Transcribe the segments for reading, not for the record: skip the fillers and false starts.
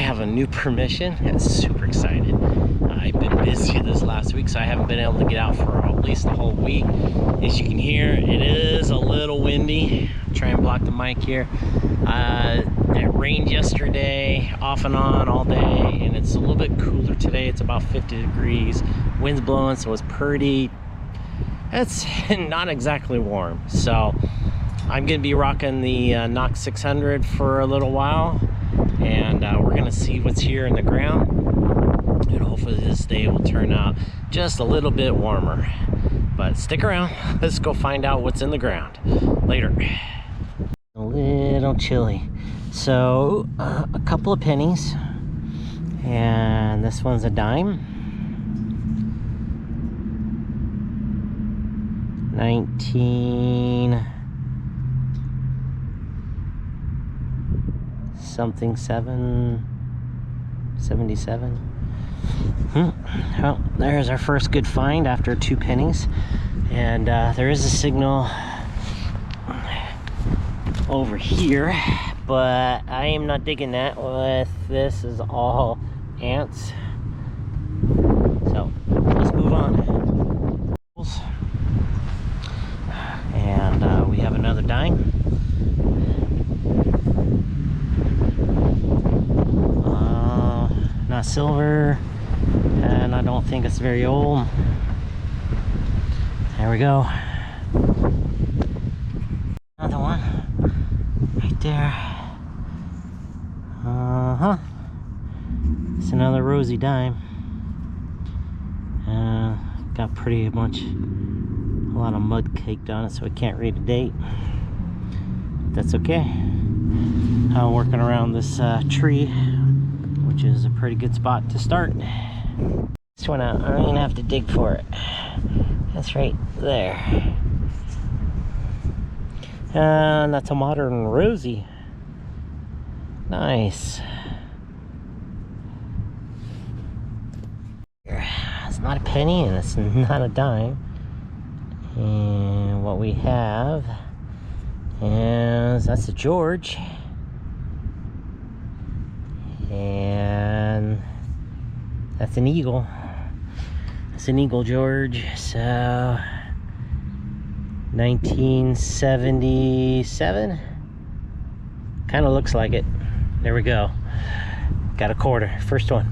have a new permission. I'm super excited. I've been busy this last week, so I haven't been able to get out for at least a whole week. As you can hear, it is a little windy. Try and block the mic here. It rained yesterday, off and on all day, and it's a little bit cooler today. It's about 50 degrees. Wind's blowing, so it's pretty. It's not exactly warm. So I'm gonna be rocking the Knox 600 for a little while, and we're gonna see what's here in the ground, and hopefully this day will turn out just a little bit warmer. But stick around, let's go find out what's in the ground later. A little chilly, so a couple of pennies, and this one's a dime. 19 something 77. Well, there's our first good find after 2 pennies, and there is a signal over here, but I am not digging that. With this is all ants, so let's move on. And we have another dime. Not silver, and I don't think it's very old. There we go. Another one right there. It's another rosy dime. Got pretty much a lot of mud caked on it, so I can't read the date. That's okay. I'm working around this tree, which is a pretty good spot to start. This one out, I don't even have to dig for it. That's right there. And that's a modern rosy. Nice. It's not a penny and it's not a dime. And what we have is, that's a George. And that's an eagle. It's an eagle George. So 1977. Kind of looks like it. There we go. Got a quarter. First one.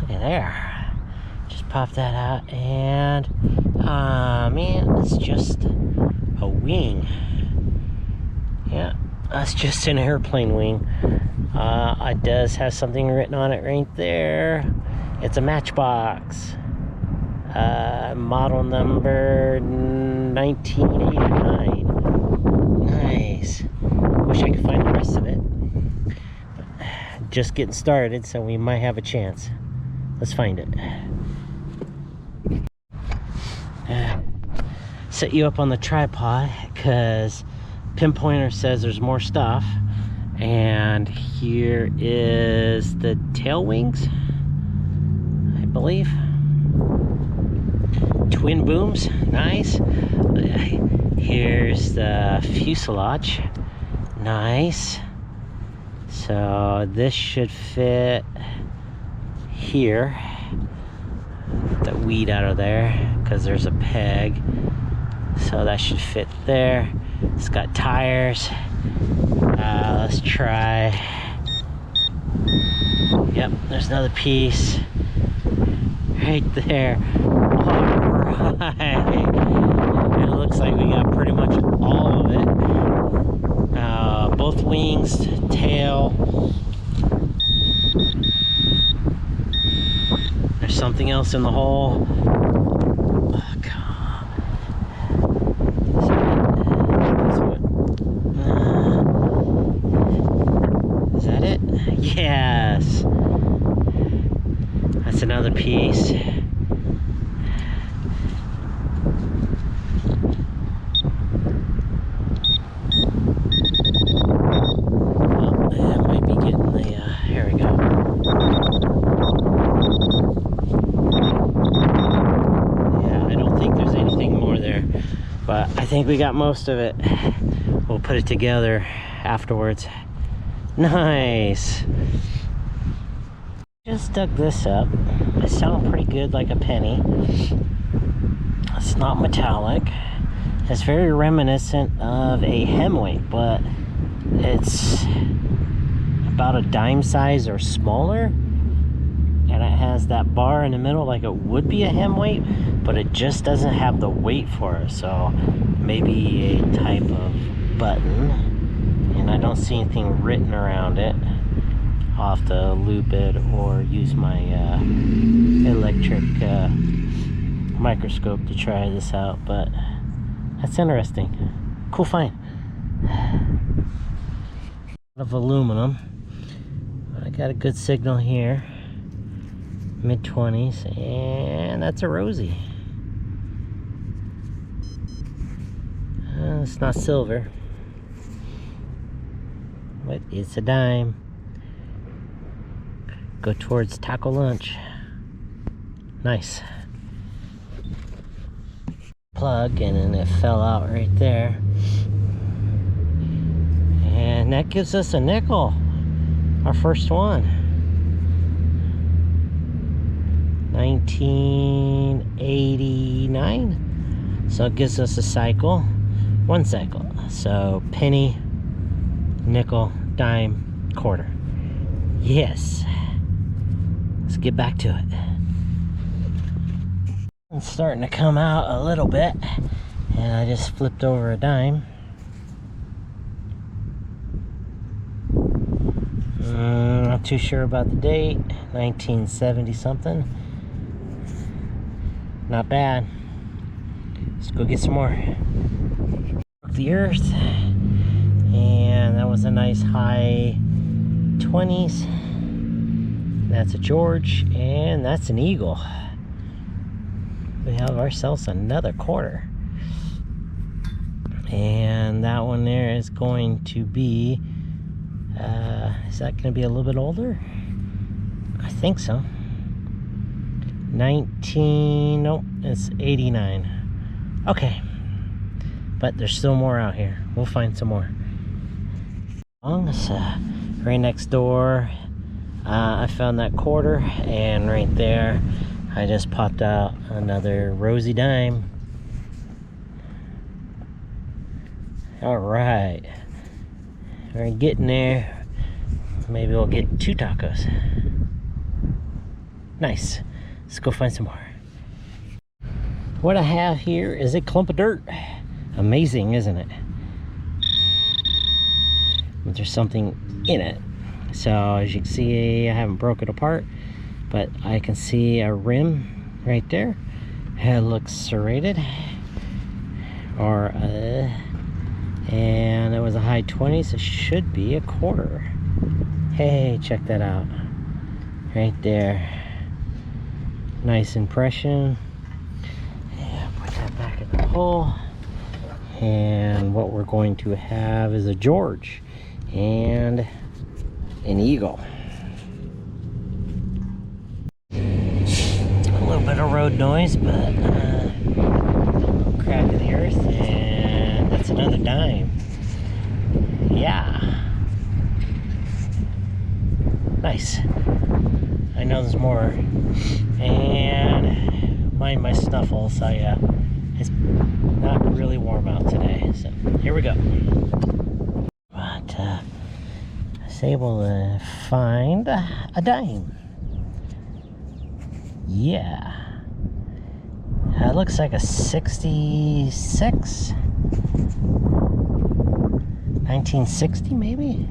Look at there. Just pop that out, and man, it's just a wing. Yeah, that's just an airplane wing. It does have something written on it right there. It's a Matchbox. Model number 1989. Nice. Wish I could find the rest of it. But just getting started, so we might have a chance. Let's find it. Set you up on the tripod because Pinpointer says there's more stuff. And here is the tail wings, I believe. Twin booms, nice. Here's the fuselage, nice. So this should fit here. The weed out of there because there's a peg, so that should fit there. It's got tires. Let's try. Yep, there's another piece right there. All right, it looks like we got pretty much all of it. Both wings, tail. There's something else in the hole. Oh, God. Is that it? Yes. That's another piece. But I think we got most of it. We'll put it together afterwards. Nice. Just dug this up. It sounds pretty good, like a penny. It's not metallic. It's very reminiscent of a hemweight, but it's about a dime size or smaller. And it has that bar in the middle like it would be a hemweight, but it just doesn't have the weight for it. So maybe a type of button. And I don't see anything written around it. I'll have to loop it or use my electric microscope to try this out, but that's interesting. Cool find. Of aluminum. I got a good signal here. Mid-20s, and that's a Rosie. It's not silver, but it's a dime. Go towards taco lunch. Nice. Plug, and then it fell out right there. And that gives us a nickel. Our first one. 1989. So it gives us a cycle. One cycle. So penny, nickel, dime, quarter. Yes. Let's get back to it. It's starting to come out a little bit, and I just flipped over a dime. Not too sure about the date. 1970 something. Not bad. Let's go get some more. The earth, and that was a nice high 20s. That's a George, and that's an eagle. We have ourselves another quarter. And that one there is going to be, is that going to be a little bit older? I think so. 19, nope, it's 89. Okay. But there's still more out here. We'll find some more. It's right next door. I found that quarter, and right there I just popped out another Rosie dime. Alright, we're getting there. Maybe we'll get 2 tacos. Nice. Let's go find some more. What I have here is a clump of dirt. Amazing, isn't it? But there's something in it. So as you can see, I haven't broke it apart, but I can see a rim right there. It looks serrated, and it was a high 20s. It should be a quarter. Hey, check that out right there. Nice impression. Yeah, put that back in the hole. And what we're going to have is a George and an eagle. A little bit of road noise, but crack of the earth, and that's another dime. Yeah. Nice. I know there's more. And mind my snuffles, it's not really warm out today, so here we go. But I was able to find a dime. Yeah. It looks like a 66. 1960 maybe?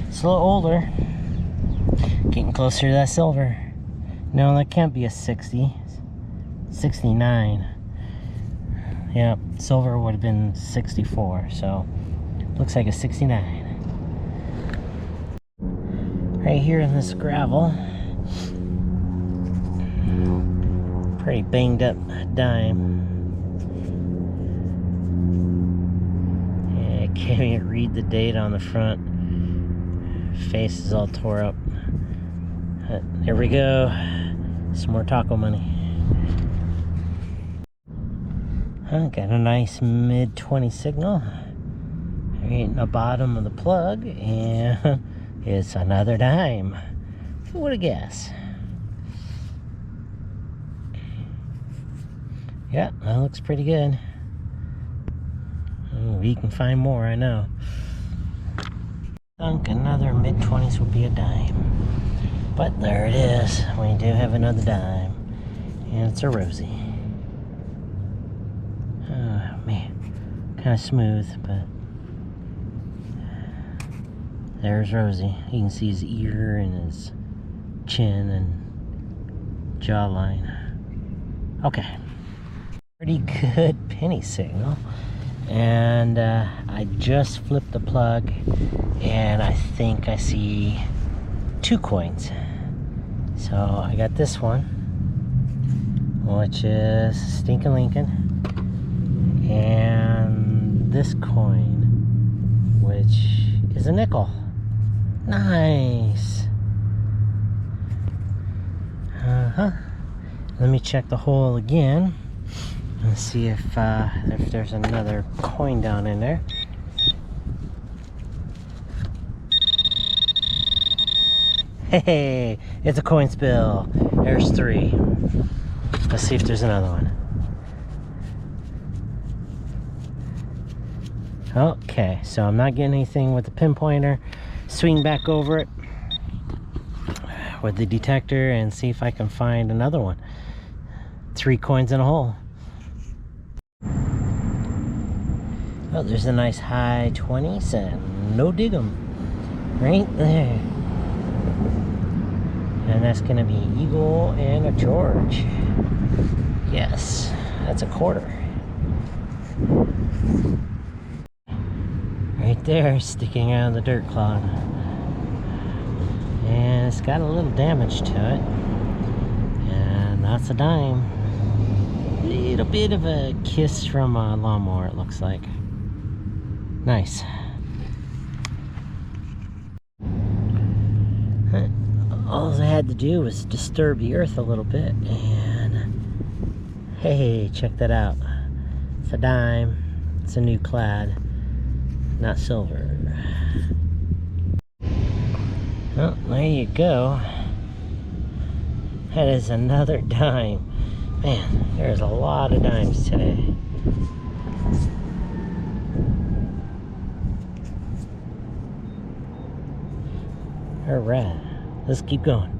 It's a little older. Getting closer to that silver. No, that can't be a 60. 69. Yeah, silver would have been 64, so looks like a 69. Right here in this gravel, pretty banged up dime. Yeah, I can't even read the date on the front. Face is all tore up. There we go. Some more taco money. Got a nice mid-20 signal right in the bottom of the plug, and It's another dime. Who would have guessed? Yeah, that looks pretty good. We can find more, I know. I think another mid-20s will be a dime. But there it is. We do have another dime. And it's a Rosie. Oh, man. Kind of smooth, but... There's Rosie. You can see his ear and his chin and jawline. Okay. Pretty good penny signal. And I just flipped the plug and I think I see 2 coins. So I got this one, which is Stinkin' Lincoln, and this coin, which is a nickel. Nice. Let me check the hole again and see if there's another coin down in there. Hey, it's a coin spill. There's 3. Let's see if there's another one. Okay, so I'm not getting anything with the pinpointer. Swing back over it with the detector and see if I can find another one. 3 coins in a hole. Oh, there's a nice high 20s and no dig 'em right there. And that's gonna be Eagle and a George. Yes, that's a quarter. Right there, sticking out of the dirt clod. And it's got a little damage to it. And that's a dime. Little bit of a kiss from a lawnmower, it looks like. Nice. All I had to do was disturb the earth a little bit, and hey, check that out. It's a dime. It's a new clad, not silver. Well, there you go. That is another dime. Man, there's a lot of dimes today. Alright, let's keep going.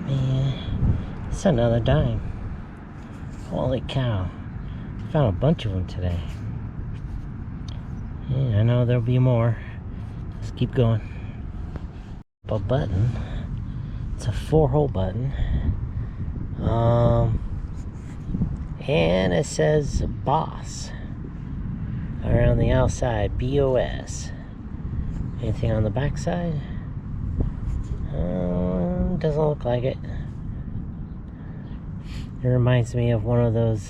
Man, it's another dime. Holy cow. Found a bunch of them today. Yeah, I know there'll be more. Let's keep going. A button. It's a 4-hole button. And it says boss around the outside, BOS. Anything on the back side? Doesn't look like it. It reminds me of one of those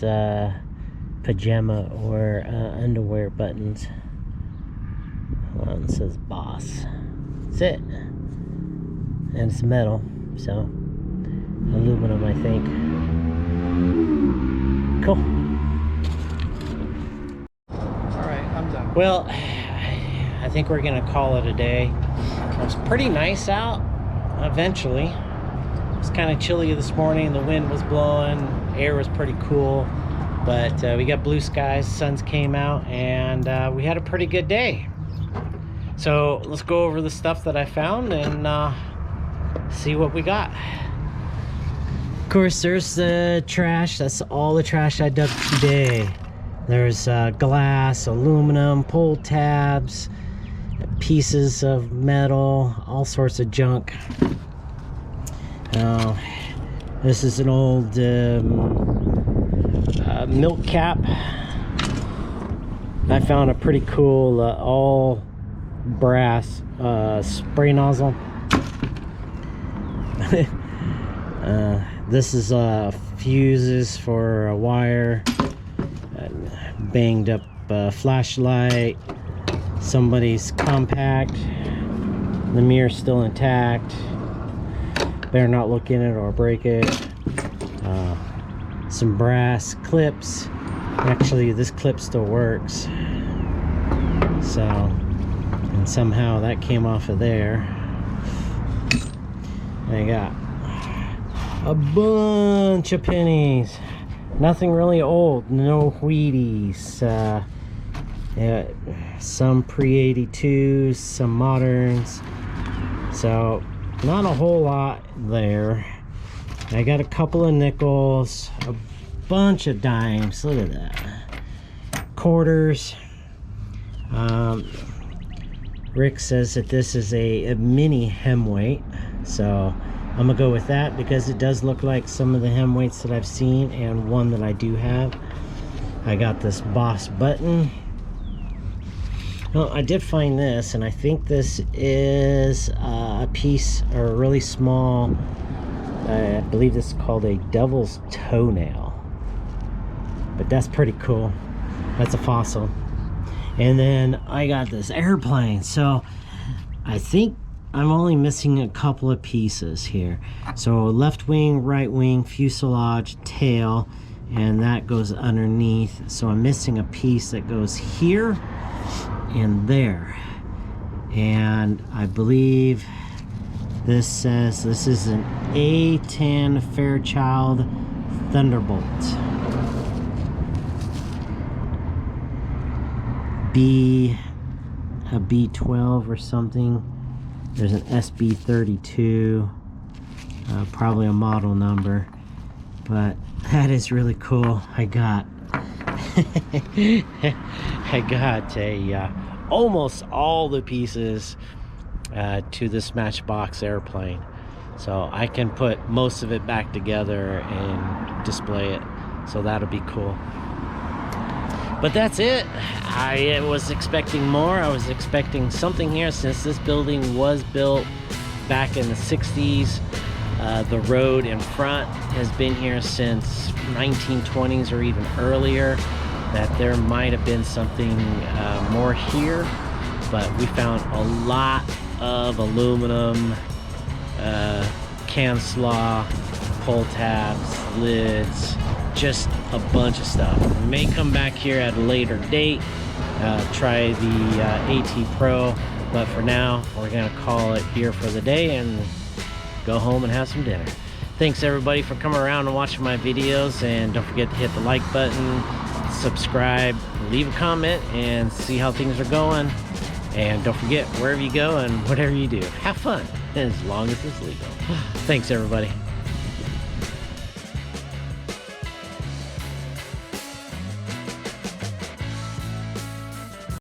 pajama or underwear buttons. One says boss. That's it. And it's metal, so aluminum, I think. Cool. Alright, I'm done. Well, I think we're gonna call it a day. It was pretty nice out eventually. It was kind of chilly this morning. The wind was blowing, air was pretty cool, but we got blue skies, suns came out, and we had a pretty good day. So let's go over the stuff that I found and see what we got. Of course, there's the trash. That's all the trash I dug today. There's glass, aluminum, pull tabs, pieces of metal, all sorts of junk. This is an old milk cap. I found a pretty cool all brass spray nozzle. This is fuses for a wire, banged up flashlight, somebody's compact, the mirror's still intact, better not look in it or break it. Some brass clips. Actually, this clip still works, so And somehow that came off of there. I got a bunch of pennies. Nothing really old, no Wheaties. Yeah, some pre-82s, some moderns. So not a whole lot there. I got a couple of nickels, a bunch of dimes. Look at that. Quarters. Rick says that this is a mini hem weight, so I'm gonna go with that because it does look like some of the hem weights that I've seen and one that I do have. I got this Boss button. Well, I did find this, and I think this is a piece, or a really small, I believe this is called a devil's toenail, but that's pretty cool. That's a fossil. And then I got this airplane, so I think I'm only missing a couple of pieces here. So left wing, right wing, fuselage, tail, and that goes underneath. So I'm missing a piece that goes here and there. And I believe this says this is an A-10 Fairchild Thunderbolt. A B12 or something. There's an SB32, probably a model number, but that is really cool. I got I got a almost all the pieces to this Matchbox airplane, so I can put most of it back together and display it, so that'll be cool. But that's it. I was expecting more. I was expecting something here since this building was built back in the 60s. The road in front has been here since 1920s or even earlier. That there might have been something more here, but we found a lot of aluminum, can slaw, pull tabs, lids, just a bunch of stuff. We may come back here at a later date, try the AT Pro, but for now we're gonna call it here for the day and go home and have some dinner. Thanks everybody for coming around and watching my videos, and don't forget to hit the like button, subscribe, leave a comment, and see how things are going. And don't forget, wherever you go and whatever you do, have fun, as long as it's legal. Thanks everybody.